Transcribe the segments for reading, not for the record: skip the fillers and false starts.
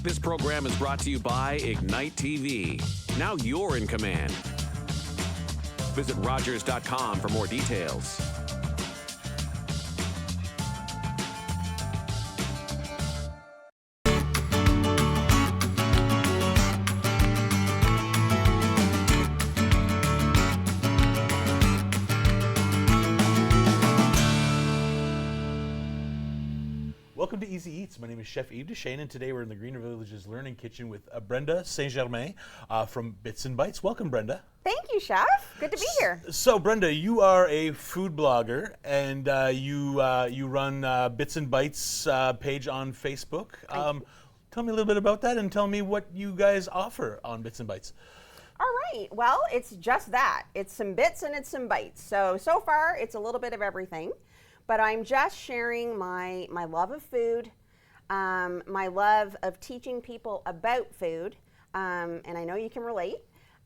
This program is brought to you by Ignite TV. Now you're in command. Visit Rogers.com for more details. Welcome to Easy Eats. My name is Chef Yves Dechaine, and today we're in the Greener Villages Learning Kitchen with Brenda St. Germain from Bits and Bites. Welcome, Brenda. Thank you, Chef. Good to be here. So, Brenda, you are a food blogger, and you run Bits and Bites page on Facebook. Tell me a little bit about that, and tell me what you guys offer on Bits and Bites. All right. Well, it's just that. It's some bits and it's some bites. So far, it's a little bit of everything. But I'm just sharing my love of food, my love of teaching people about food, and I know you can relate.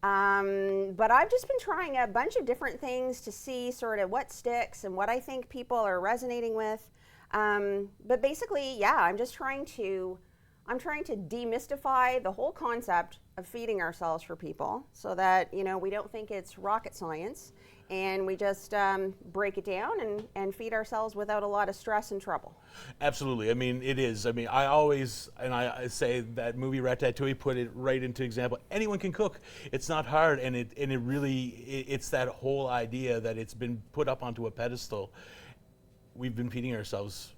But I've just been trying a bunch of different things to see sort of what sticks and what I think people are resonating with. But basically, yeah, I'm trying to demystify the whole concept of feeding ourselves for people so that, we don't think it's rocket science. And we just break it down and feed ourselves without a lot of stress and trouble. Absolutely. I mean, it is. I mean, I say that movie Ratatouille put it right into example. Anyone can cook. It's not hard, and it's that whole idea that it's been put up onto a pedestal. We've been feeding ourselves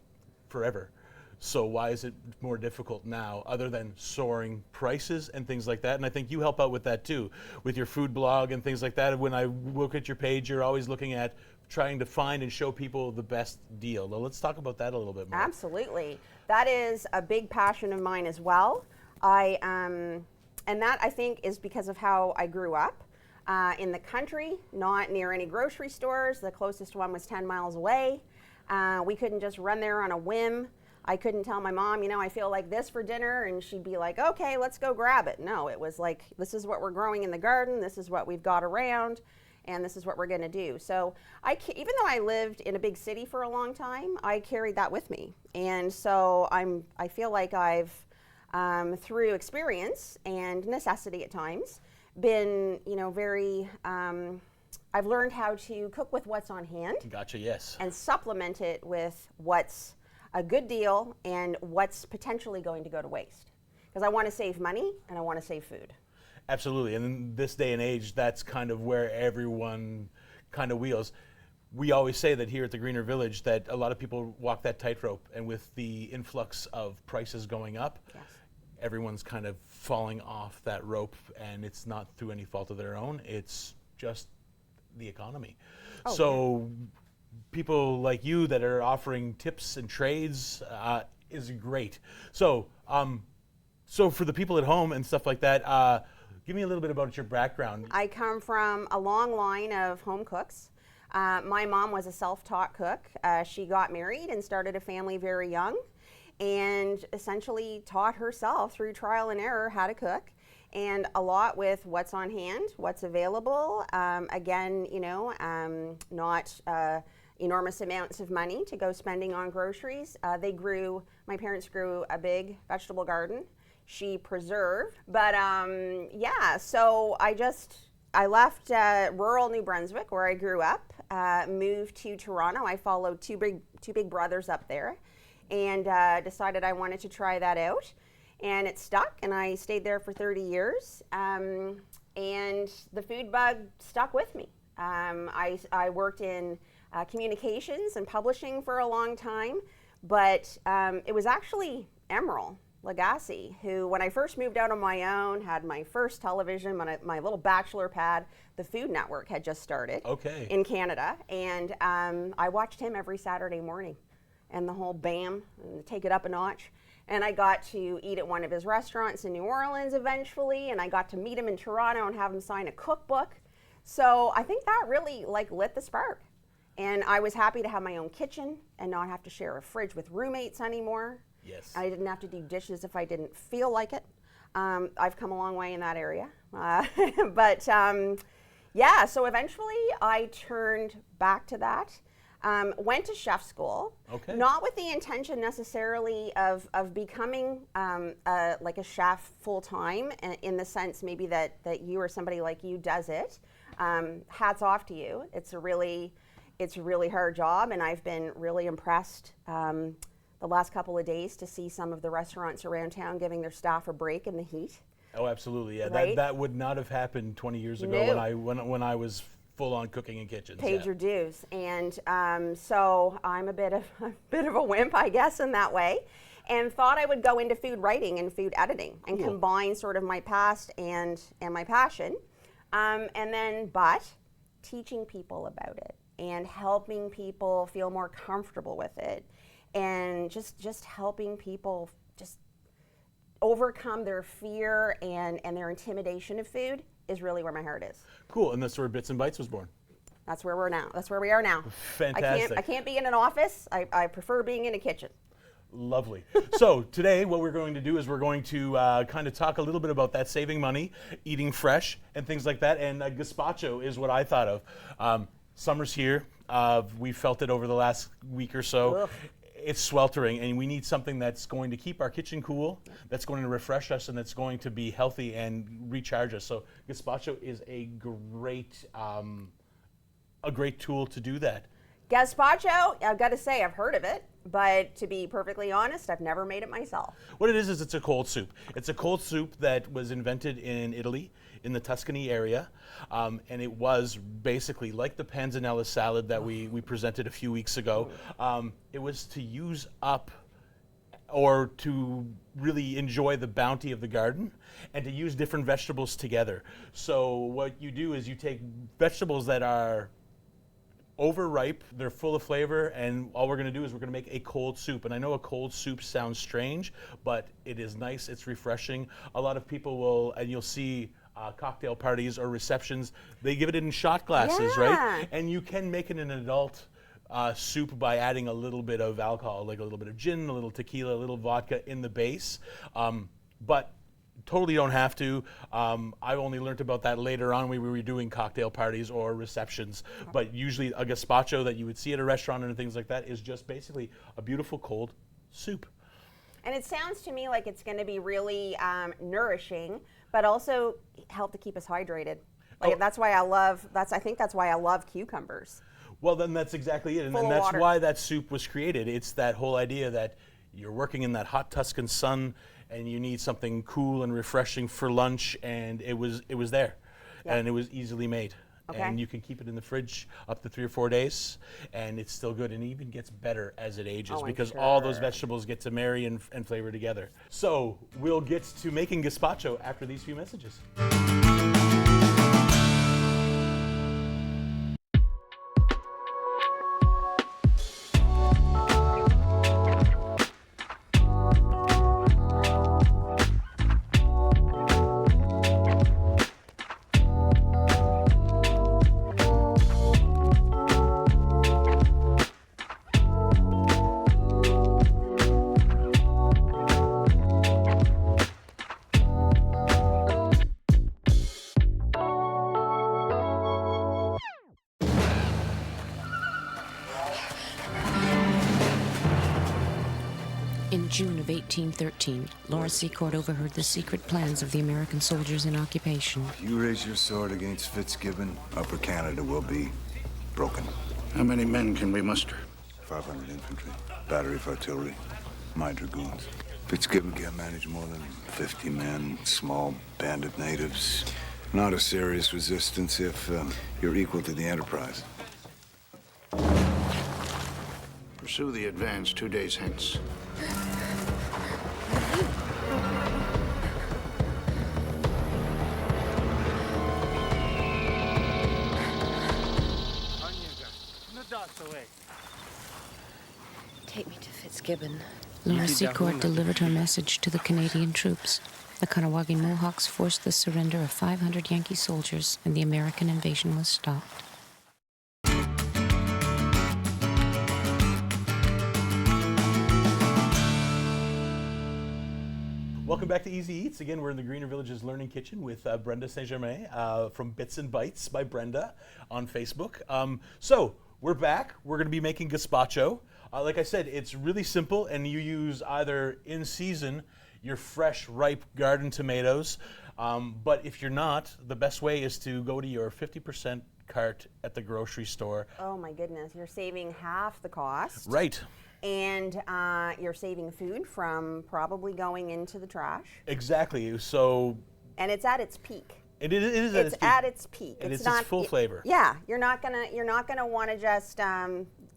forever. So why is it more difficult now, other than soaring prices and things like that? And I think you help out with that too, with your food blog and things like that. When I look at your page, you're always looking at trying to find and show people the best deal. Now, let's talk about that a little bit more. Absolutely. That is a big passion of mine as well. And that, I think, is because of how I grew up. In the country, not near any grocery stores. The closest one was 10 miles away. We couldn't just run there on a whim. I couldn't tell my mom, I feel like this for dinner, and she'd be like, okay, let's go grab it. No, it was like, this is what we're growing in the garden, this is what we've got around, and this is what we're gonna do. So even though I lived in a big city for a long time, I carried that with me. And so I feel like I've, through experience and necessity at times, been, I've learned how to cook with what's on hand. Gotcha, yes. And supplement it with what's a good deal and what's potentially going to go to waste. Because I want to save money and I want to save food. Absolutely, and in this day and age, that's kind of where everyone kind of wheels. We always say that here at the Greener Village that a lot of people walk that tightrope, and with the influx of prices going up, yes, everyone's kind of falling off that rope, and it's not through any fault of their own, it's just the economy. Oh, so. Yeah. People like you that are offering tips and trades is great. So, so for the people at home and stuff like that, give me a little bit about your background. I come from a long line of home cooks. My mom was a self-taught cook. She got married and started a family very young, and essentially taught herself through trial and error how to cook. And a lot with what's on hand, what's available. Again, not enormous amounts of money to go spending on groceries. My parents grew a big vegetable garden. She preserved, but so I left rural New Brunswick where I grew up, moved to Toronto. I followed two big brothers up there, and decided I wanted to try that out. And it stuck, and I stayed there for 30 years. And the food bug stuck with me. I worked in communications and publishing for a long time, but it was actually Emerald Lagasse who, when I first moved out on my own, had my first television, my little bachelor pad. The Food Network had just started in Canada, and I watched him every Saturday morning, and the whole bam, and take it up a notch. And I got to eat at one of his restaurants in New Orleans eventually, and I got to meet him in Toronto and have him sign a cookbook. So I think that really lit the spark. And I was happy to have my own kitchen and not have to share a fridge with roommates anymore. Yes. I didn't have to do dishes if I didn't feel like it. I've come a long way in that area. So eventually I turned back to that. Went to chef school, Okay. not with the intention necessarily of becoming like a chef full time, in the sense maybe that you or somebody like you does it. Hats off to you. It's a really hard job, and I've been really impressed the last couple of days to see some of the restaurants around town giving their staff a break in the heat. Oh, absolutely. Yeah, Right? that would not have happened 20 years ago No. when I was full on cooking in kitchens. Paid yeah. your dues, and so I'm a bit of a wimp, I guess, in that way, and thought I would go into food writing and food editing and Cool. combine sort of my past and my passion, but teaching people about it and helping people feel more comfortable with it, and just helping people just overcome their fear and their intimidation of food is really where my heart is. Cool, and that's where Bits and Bites was born. That's where we're now. That's where we are now. Fantastic. I can't be in an office. I prefer being in a kitchen. Lovely. So today what we're going to do is we're going to kind of talk a little bit about that, saving money, eating fresh, and things like that. And gazpacho is what I thought of. Summer's here. We felt it over the last week or so. Ugh. It's sweltering, and we need something that's going to keep our kitchen cool, that's going to refresh us, and that's going to be healthy and recharge us. So gazpacho is a great tool to do that. Gazpacho, I've got to say, I've heard of it, but to be perfectly honest, I've never made it myself. What it is it's a cold soup. It's a cold soup that was invented in Italy, in the Tuscany area, and it was basically like the panzanella salad that we presented a few weeks ago. It was to use up or to really enjoy the bounty of the garden and to use different vegetables together. So what you do is you take vegetables that are overripe, they're full of flavor, and all we're going to do is we're going to make a cold soup. And I know a cold soup sounds strange, but it is nice, it's refreshing. A lot of people will, and you'll see cocktail parties or receptions, they give it in shot glasses, Yeah. right? And you can make it an adult soup by adding a little bit of alcohol, like a little bit of gin, a little tequila, a little vodka in the base. But totally don't have to. I only learned about that later on when we were doing cocktail parties or receptions. But usually a gazpacho that you would see at a restaurant and things like that is just basically a beautiful cold soup. And it sounds to me like it's going to be really nourishing, but also help to keep us hydrated. Like Oh. that's why I love. I think that's why I love cucumbers. Well, then that's exactly it. And Full then of that's water. why that soup was created. It's that whole idea that you're working in that hot Tuscan sun and you need something cool and refreshing for lunch, and it was there. Yeah. And it was easily made. Okay. And you can keep it in the fridge up to 3 or 4 days, and it's still good, and it even gets better as it ages Oh, I'm because all those sure. vegetables get to marry and flavor together. So we'll get to making gazpacho after these few messages. In June of 1813, Laura Secord overheard the secret plans of the American soldiers in occupation. If you raise your sword against Fitzgibbon, Upper Canada will be broken. How many men can we muster? 500 infantry, battery of artillery, my dragoons. Fitzgibbon can't manage more than 50 men, small bandit natives. Not a serious resistance if you're equal to the enterprise. Pursue the advance 2 days hence. Take me to Fitzgibbon. Laura Secord delivered her message to the Canadian troops. The Kahnawake Mohawks forced the surrender of 500 Yankee soldiers, and the American invasion was stopped. Welcome back to Easy Eats. Again, we're in the Greener Villages Learning Kitchen with Brenda St. Germain from Bits and Bites by Brenda on Facebook. So We're back. We're going to be making gazpacho. Like I said, it's really simple, and you use either in season your fresh, ripe garden tomatoes. But if you're not, the best way is to go to your 50% cart at the grocery store. Oh my goodness, you're saving half the cost. Right. And you're saving food from probably going into the trash. Exactly. So. And it's at its peak. It is it's at its peak. And it's not its full flavor. Yeah, you're not gonna want to just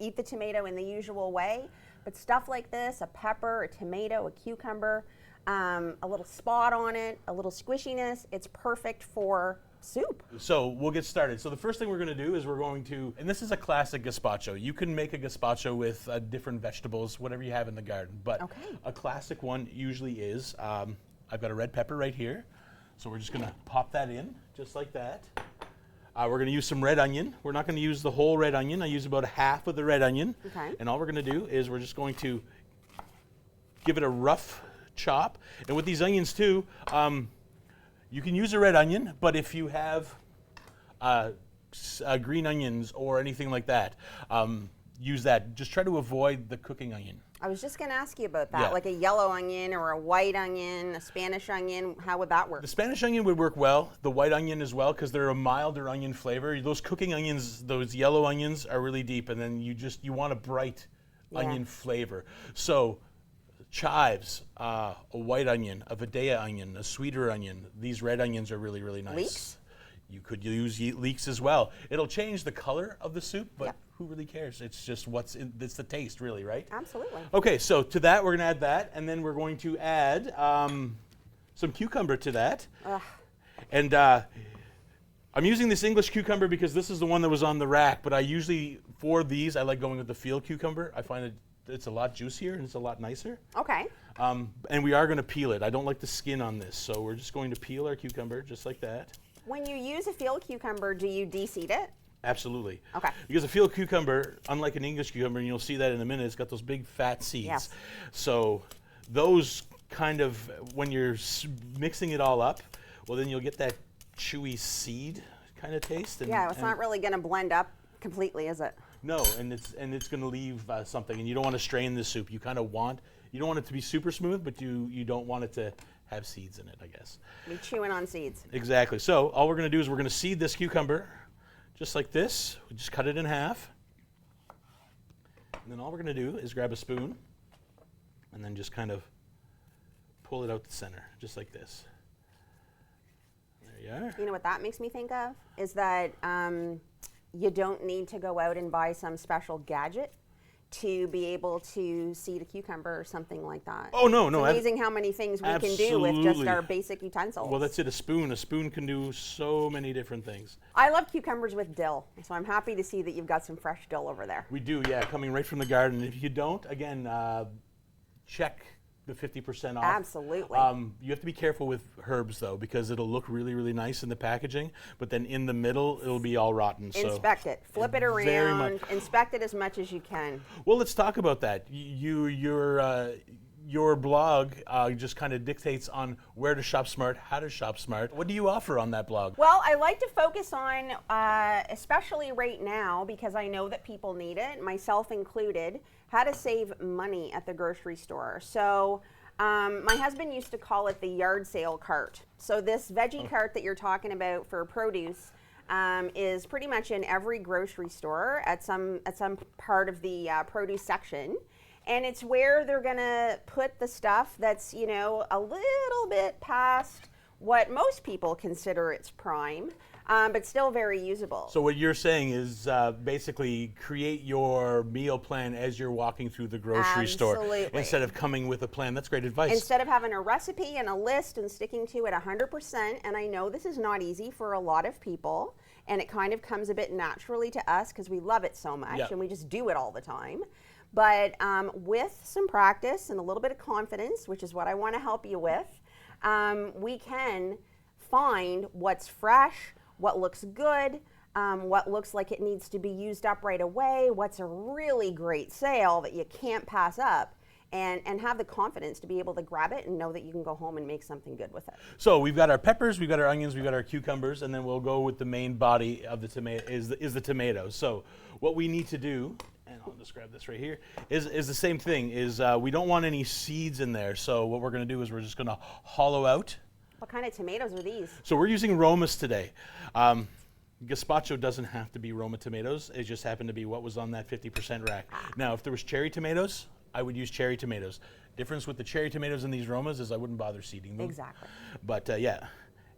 eat the tomato in the usual way, but stuff like this, a pepper, a tomato, a cucumber, a little spot on it, a little squishiness, it's perfect for soup. So we'll get started. So the first thing we're going to do is we're going to, and this is a classic gazpacho. You can make a gazpacho with different vegetables, whatever you have in the garden, but a classic one usually is, I've got a red pepper right here. So we're just going to pop that in, just like that. We're going to use some red onion. We're not going to use the whole red onion. I use about half of the red onion. Okay. And all we're going to do is we're just going to give it a rough chop. And with these onions too, you can use a red onion, but if you have green onions or anything like that, use that. Just try to avoid the cooking onion. I was just going to ask you about that, Yeah. like a yellow onion or a white onion, a Spanish onion. How would that work? The Spanish onion would work well, the white onion as well, because they're a milder onion flavor. Those cooking onions, those yellow onions are really deep, and then you want a bright onion flavor. So chives, a white onion, a Vidaia onion, a sweeter onion. These red onions are really, really nice. Leeks? You could use leeks as well. It'll change the color of the soup, but Yep. who really cares? It's just it's the taste, really, right? Absolutely. Okay, so to that, we're going to add that, and then we're going to add some cucumber to that. Ugh. And I'm using this English cucumber because this is the one that was on the rack, but I usually, for these, I like going with the field cucumber. I find it's a lot juicier and it's a lot nicer. Okay. And we are going to peel it. I don't like the skin on this, so we're just going to peel our cucumber just like that. When you use a field cucumber, do you de-seed it? Absolutely. Okay. Because a field cucumber, unlike an English cucumber, and you'll see that in a minute, it's got those big fat seeds. Yes. So those kind of, when you're mixing it all up, well, then you'll get that chewy seed kind of taste. And, Yeah, it's not really going to blend up completely, is it? No, and it's going to leave something, and you don't want to strain the soup. You kind of want, you don't want it to be super smooth, but you don't want it to have seeds in it, I guess. Be chewing on seeds. Exactly. So all we're going to do is we're going to seed this cucumber just like this. We just cut it in half. And then all we're going to do is grab a spoon and then just kind of pull it out the center, just like this. There you are. You know what that makes me think of? Is that you don't need to go out and buy some special gadget to be able to seed a cucumber or something like that. Oh, no, no. It's amazing how many things we can do with just Absolutely. our basic utensils. Well, that's it, a spoon. A spoon can do so many different things. I love cucumbers with dill, so I'm happy to see that you've got some fresh dill over there. We do, yeah, coming right from the garden. If you don't, again, check the 50% off. Absolutely. You have to be careful with herbs, though, because it'll look really, really nice in the packaging, but then in the middle, it'll be all rotten. So Inspect it. Flip it very around. much. Inspect it as much as you can. Well, let's talk about that. Your blog just kind of dictates on where to shop smart, how to shop smart. What do you offer on that blog? Well, I like to focus on, especially right now, because I know that people need it, myself included, how to save money at the grocery store. So my husband used to call it the yard sale cart. So this veggie cart that you're talking about for produce is pretty much in every grocery store at some part of the produce section. And it's where they're gonna put the stuff that's, you know, a little bit past what most people consider its prime, but still very usable. So what you're saying is basically create your meal plan as you're walking through the grocery store Absolutely. instead of coming with a plan. That's great advice. Instead of having a recipe and a list and sticking to it 100%, and I know this is not easy for a lot of people, and it kind of comes a bit naturally to us because we love it so much Yep. and we just do it all the time. But with some practice and a little bit of confidence, which is what I want to help you with, we can find what's fresh, what looks good, what looks like it needs to be used up right away, what's a really great sale that you can't pass up, and have the confidence to be able to grab it and know that you can go home and make something good with it. So we've got our peppers, we've got our onions, we've got our cucumbers, and then we'll go with the main body of the tomato is the tomatoes. So what we need to do, and I'll just grab this right here, is the same thing. Is we don't want any seeds in there. So what we're going to do is we're just going to hollow out. What kind of tomatoes are these? So we're using Romas today. Gazpacho doesn't have to be Roma tomatoes. It just happened to be what was on that 50% rack. Now, if there was cherry tomatoes, I would use cherry tomatoes. Difference with the cherry tomatoes and these Romas is I wouldn't bother seeding them. Exactly. But yeah,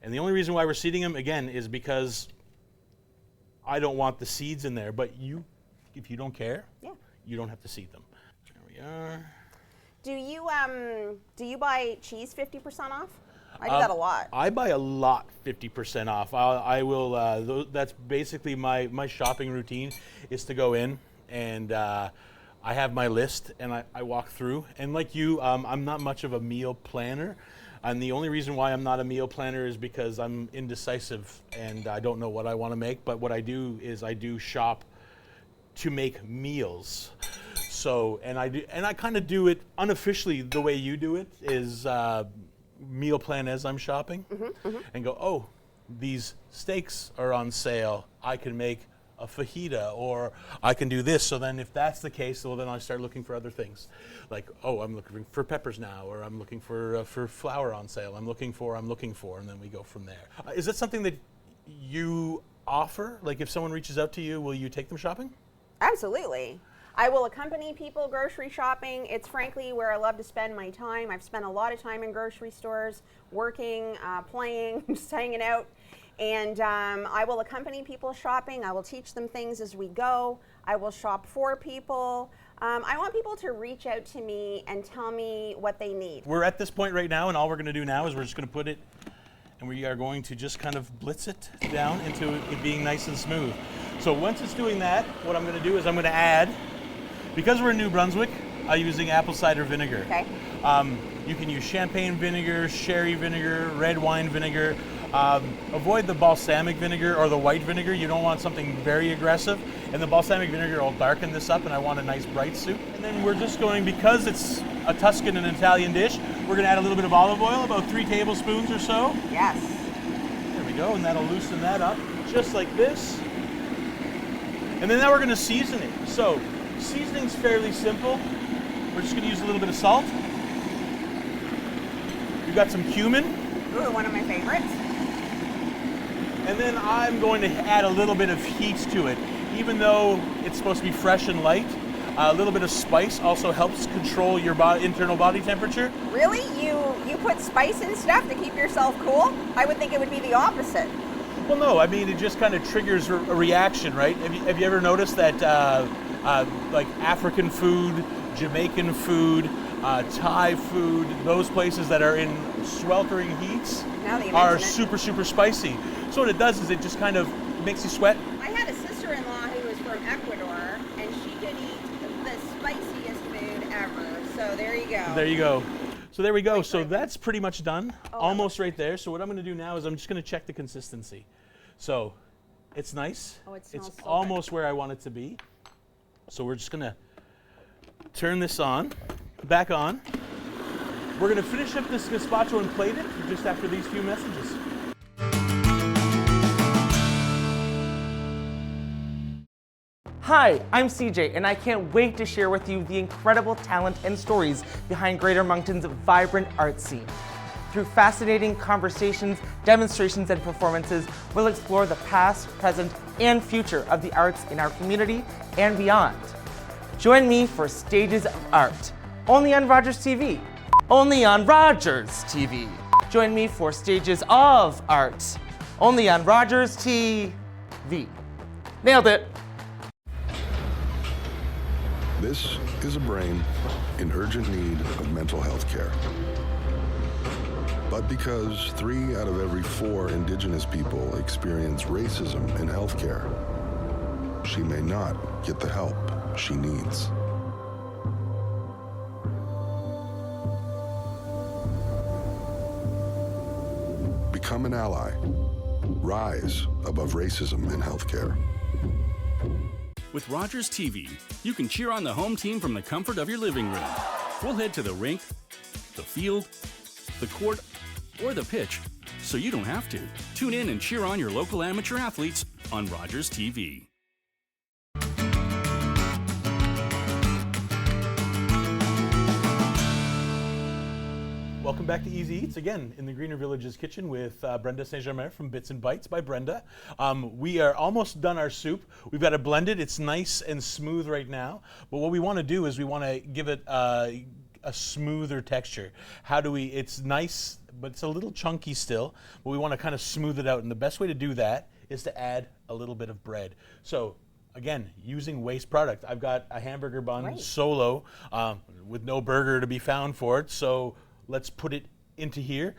and the only reason why we're seeding them, again, is because I don't want the seeds in there. But if you don't care, you don't have to seed them. There we are. Do you buy cheese 50% off? I do that a lot. I buy a lot 50% off. I will. That's basically my shopping routine is to go in and I have my list and I walk through. And like you, I'm not much of a meal planner. And the only reason why I'm not a meal planner is because I'm indecisive and I don't know what I want to make. But what I do is I do shop to make meals. So and I kind of do it unofficially the way you do it is. Meal plan as I'm shopping and go, oh, these steaks are on sale. I can make a fajita or I can do this. So then if that's the case, well, then I start looking for other things. Like, oh, I'm looking for peppers now, or I'm looking for flour on sale. I'm looking for, and then we go from there. Is that something that you offer? Like if someone reaches out to you, will you take them shopping? Absolutely. I will accompany people grocery shopping. It's frankly where I love to spend my time. I've spent a lot of time in grocery stores, working, playing, just hanging out. And I will accompany people shopping. I will teach them things as we go. I will shop for people. I want people to reach out to me and tell me what they need. We're at this point right now, and all we're going to do now is we're just going to put it, and we are going to just kind of blitz it down into it being nice and smooth. So once it's doing that, what I'm going to do is I'm going to add, because we're in New Brunswick, I'm using apple cider vinegar. Okay. You can use champagne vinegar, sherry vinegar, red wine vinegar. Avoid the balsamic vinegar or the white vinegar. You don't want something very aggressive. And the balsamic vinegar will darken this up, and I want a nice bright soup. And then we're just going, because it's a Tuscan and Italian dish, we're going to add a little bit of olive oil, about 3 tablespoons or so. Yes. There we go, and that'll loosen that up, just like this. And then now we're going to season it. So seasoning's fairly simple. We're just going to use a little bit of salt. We've got some cumin. Ooh, one of my favorites. And then I'm going to add a little bit of heat to it. Even though it's supposed to be fresh and light, a little bit of spice also helps control your internal body temperature. Really? You put spice in stuff to keep yourself cool? I would think it would be the opposite. Well, no, I mean, it just kind of triggers a reaction, right? Have you ever noticed that like African food, Jamaican food, Thai food, those places that are in sweltering heats are super, super spicy. So what it does is it just kind of makes you sweat. I had a sister-in-law who was from Ecuador, and she could eat the spiciest food ever. So there you go. There you go. So there we go. So that's pretty much done, almost right there. So what I'm going to do now is I'm just going to check the consistency. So it's nice. Oh, it smells it's so almost where I want it to be. So we're just going to turn this back on. We're going to finish up this gazpacho and plate it just after these few messages. Hi, I'm CJ, and I can't wait to share with you the incredible talent and stories behind Greater Moncton's vibrant art scene. Through fascinating conversations, demonstrations, and performances, we'll explore the past, present, and future of the arts in our community and beyond. Join me for Stages of Art, only on Rogers TV. Only on Rogers TV. Join me for Stages of Art, only on Rogers TV. Nailed it. This is a brain in urgent need of mental health care. But because 3 out of every 4 Indigenous people experience racism in healthcare, she may not get the help she needs. Become an ally. Rise above racism in healthcare. With Rogers TV, you can cheer on the home team from the comfort of your living room. We'll head to the rink, the field, the court, or the pitch, so you don't have to. Tune in and cheer on your local amateur athletes on Rogers TV. Welcome back to Easy Eats, again in the Greener Villages kitchen with Brenda St. Germain from Bits and Bites by Brenda. We are almost done our soup. We've got it blended. It's nice and smooth right now. But what we want to do is we want to give it a smoother texture. How do we, it's nice, but it's a little chunky still, but we want to kind of smooth it out. And the best way to do that is to add a little bit of bread. So again, using waste product. I've got a hamburger bun solo with no burger to be found for it. So let's put it into here.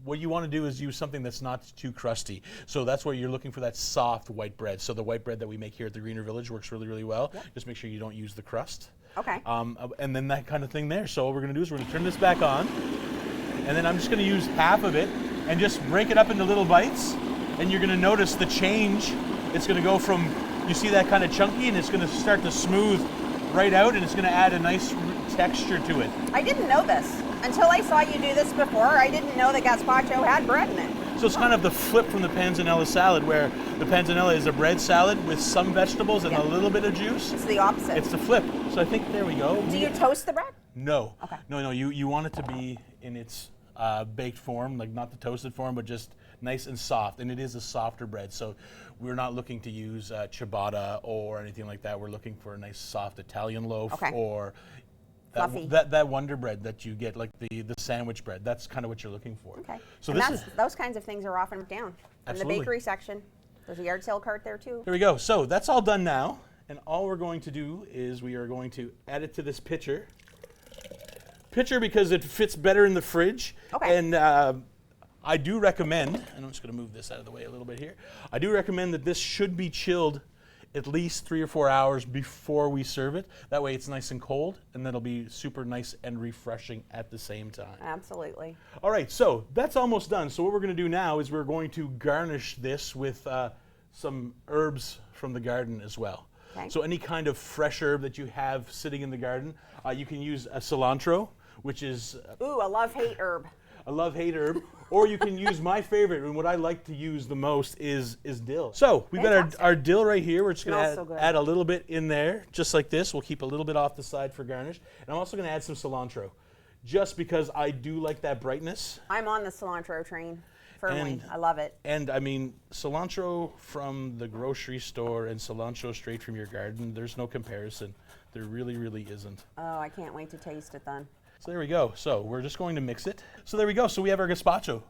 What you want to do is use something that's not too crusty. So that's where you're looking for that soft white bread. So the white bread that we make here at the Greener Village works really, really well. Yep. Just make sure you don't use the crust. Okay. And then that kind of thing there. So what we're going to do is we're going to turn this back on. And then I'm just going to use half of it and just break it up into little bites. And you're going to notice the change. It's going to go from, you see that kind of chunky, and it's going to start to smooth right out, and it's going to add a nice texture to it. I didn't know this. Until I saw you do this before, I didn't know that gazpacho had bread in it. So it's kind of the flip from the panzanella salad, where the panzanella is a bread salad with some vegetables and a little bit of juice. It's the opposite. It's the flip. So I think, there we go. Do you toast the bread? No. Okay. No, you want it to be in its baked form, like not the toasted form, but just nice and soft. And it is a softer bread. So we're not looking to use ciabatta or anything like that. We're looking for a nice soft Italian loaf or that Wonder Bread that you get, like the sandwich bread. That's kind of what you're looking for. Okay. So and those kinds of things are often down in the Absolutely. bakery section. There's a yard sale cart there too. There we go. So that's all done now. And all we're going to do is we are going to add it to this pitcher. Pitcher because it fits better in the fridge. Okay. And I do recommend, and I'm just going to move this out of the way a little bit here. I do recommend that this should be chilled at least 3 or 4 hours before we serve it. That way it's nice and cold, and that'll be super nice and refreshing at the same time. Absolutely. All right, so that's almost done. So what we're going to do now is we're going to garnish this with some herbs from the garden as well. Okay. So any kind of fresh herb that you have sitting in the garden, you can use a cilantro, which is Ooh, a love-hate herb. a love-hate herb, or you can use my favorite, and what I like to use the most is dill. So we've got our dill right here. We're just going to add a little bit in there, just like this. We'll keep a little bit off the side for garnish. And I'm also going to add some cilantro, just because I do like that brightness. I'm on the cilantro train firmly. I love it. And I mean, cilantro from the grocery store and cilantro straight from your garden, there's no comparison. There really, really isn't. Oh, I can't wait to taste it then. So there we go. So we're just going to mix it. So there we go. So we have our gazpacho.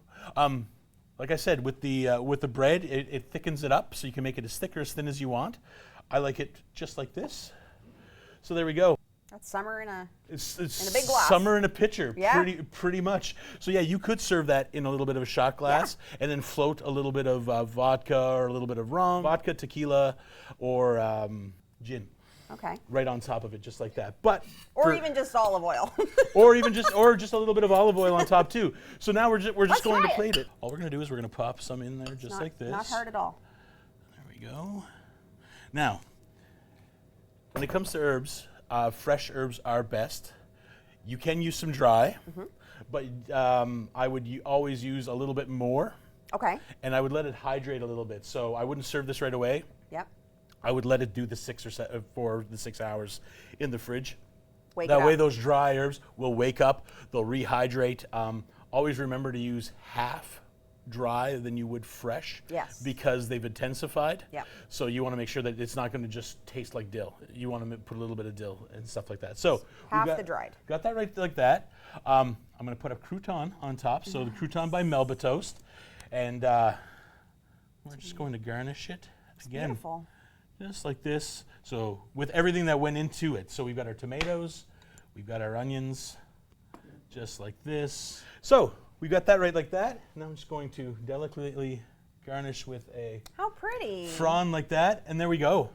Like I said, with the bread, it thickens it up, so you can make it as thick or as thin as you want. I like it just like this. So there we go. That's summer in a It's in a big glass. Summer in a pitcher, Yeah. pretty much. So yeah, you could serve that in a little bit of a shot glass, and then float a little bit of vodka or a little bit of rum, vodka, tequila, or gin. Okay. Right on top of it, just like that. But or even just olive oil. or just a little bit of olive oil on top too. So now we're just going to plate it. All we're going to do is we're going to pop some in there just like this. Not hard at all. There we go. Now, when it comes to herbs, fresh herbs are best. You can use some dry, but I would always use a little bit more. Okay. And I would let it hydrate a little bit. So I wouldn't serve this right away. Yep. I would let it do the 6 hours in the fridge. That way those dry herbs will wake up, they'll rehydrate. Always remember to use half dry than you would fresh. Yes. Because they've intensified. Yep. So you want to make sure that it's not going to just taste like dill. You want to put a little bit of dill and stuff like that. So half the dried. Got that right like that. I'm going to put a crouton on top. So the crouton by Melba Toast. And we're just going to garnish it. Again, beautiful. Just like this. So with everything that went into it. So we've got our tomatoes, we've got our onions, just like this. So we got that right like that. Now I'm just going to delicately garnish with a how pretty frond like that. And there we go.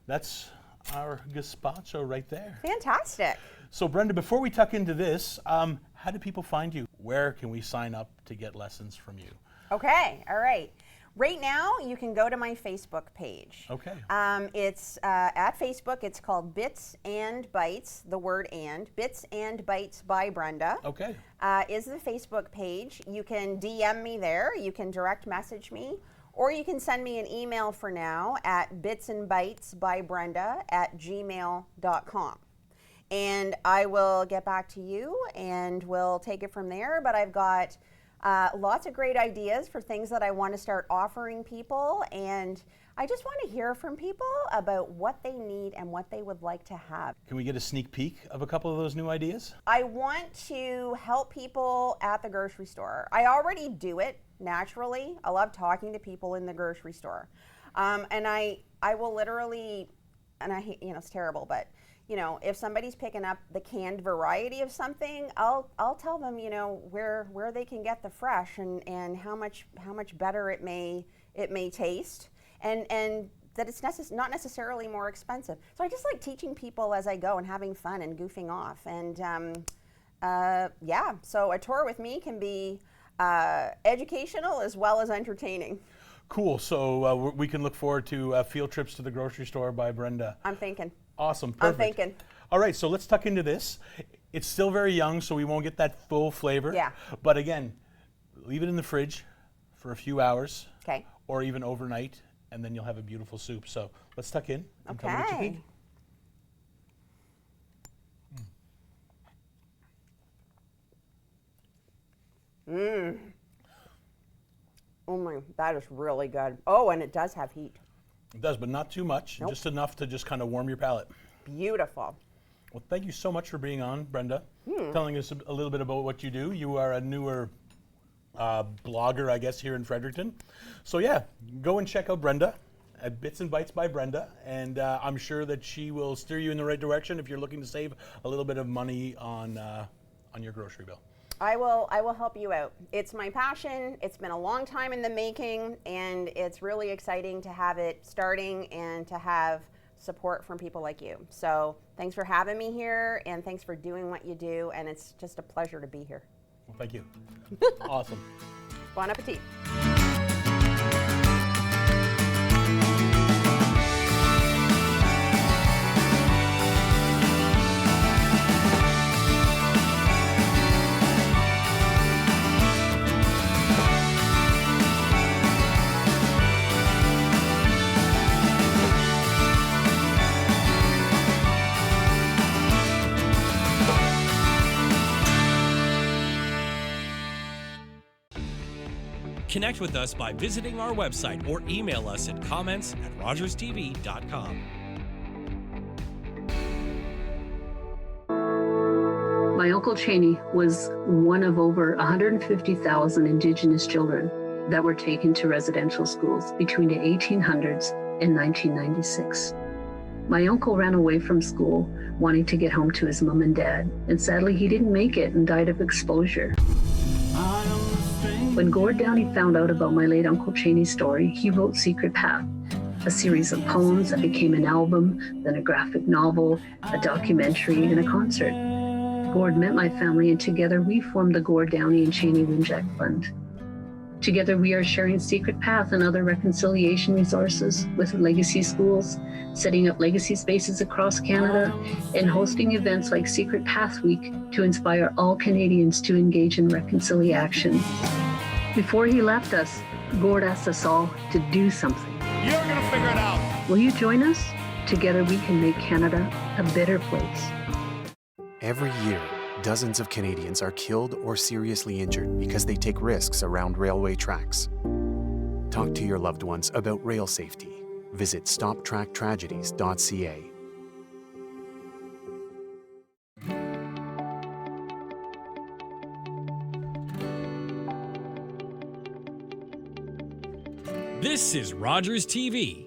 That's our gazpacho right there. Fantastic. So Brenda, before we tuck into this, how do people find you? Where can we sign up to get lessons from you? Okay, all right. Right now, you can go to my Facebook page. Okay. It's at Facebook. It's called Bits and Bites, the word and. Bits and Bites by Brenda. Okay. Is the Facebook page. You can DM me there. You can direct message me. Or you can send me an email for now at bitsandbitesbybrenda@gmail.com. And I will get back to you and we'll take it from there. But I've got lots of great ideas for things that I want to start offering people. And I just want to hear from people about what they need and what they would like to have. Can we get a sneak peek of a couple of those new ideas? I want to help people at the grocery store. I already do it naturally. I love talking to people in the grocery store. And I will literally, and I hate, it's terrible, but if somebody's picking up the canned variety of something, I'll tell them, where they can get the fresh and how much better it may taste, and that it's not necessarily more expensive. So I just like teaching people as I go and having fun and goofing off. And so a tour with me can be educational as well as entertaining. Cool. So we can look forward to field trips to the grocery store by Brenda. I'm thinking. Awesome. Perfect. I'm thinking. All right, so let's tuck into this. It's still very young, so we won't get that full flavor. Yeah. But again, leave it in the fridge for a few hours. Okay. Or even overnight, and then you'll have a beautiful soup. So let's tuck in and tell me what you think. Oh my, that is really good. Oh, and it does have heat. It does, but not too much. Nope. Just enough to just kind of warm your palate. Beautiful. Well, thank you so much for being on, Brenda, telling us a little bit about what you do. You are a newer blogger, I guess, here in Fredericton. So yeah, go and check out Brenda at Bits and Bites by Brenda, and I'm sure that she will steer you in the right direction if you're looking to save a little bit of money on your grocery bill. I will help you out. It's my passion. It's been a long time in the making, and it's really exciting to have it starting and to have support from people like you. So thanks for having me here, and thanks for doing what you do, and it's just a pleasure to be here. Well, thank you. Awesome. Bon appetit. Connect with us by visiting our website or email us at comments@rogerstv.com. My Uncle Cheney was one of over 150,000 Indigenous children that were taken to residential schools between the 1800s and 1996. My uncle ran away from school wanting to get home to his mom and dad, and sadly he didn't make it and died of exposure. When Gord Downey found out about my late Uncle Cheney's story, he wrote Secret Path, a series of poems that became an album, then a graphic novel, a documentary, and a concert. Gord met my family, and together we formed the Gord Downey and Cheney Winjack Fund. Together we are sharing Secret Path and other reconciliation resources with legacy schools, setting up legacy spaces across Canada, and hosting events like Secret Path Week to inspire all Canadians to engage in reconciliation. Before he left us, Gord asked us all to do something. You're gonna figure it out. Will you join us? Together we can make Canada a better place. Every year, dozens of Canadians are killed or seriously injured because they take risks around railway tracks. Talk to your loved ones about rail safety. Visit stoptracktragedies.ca. This is Rogers TV,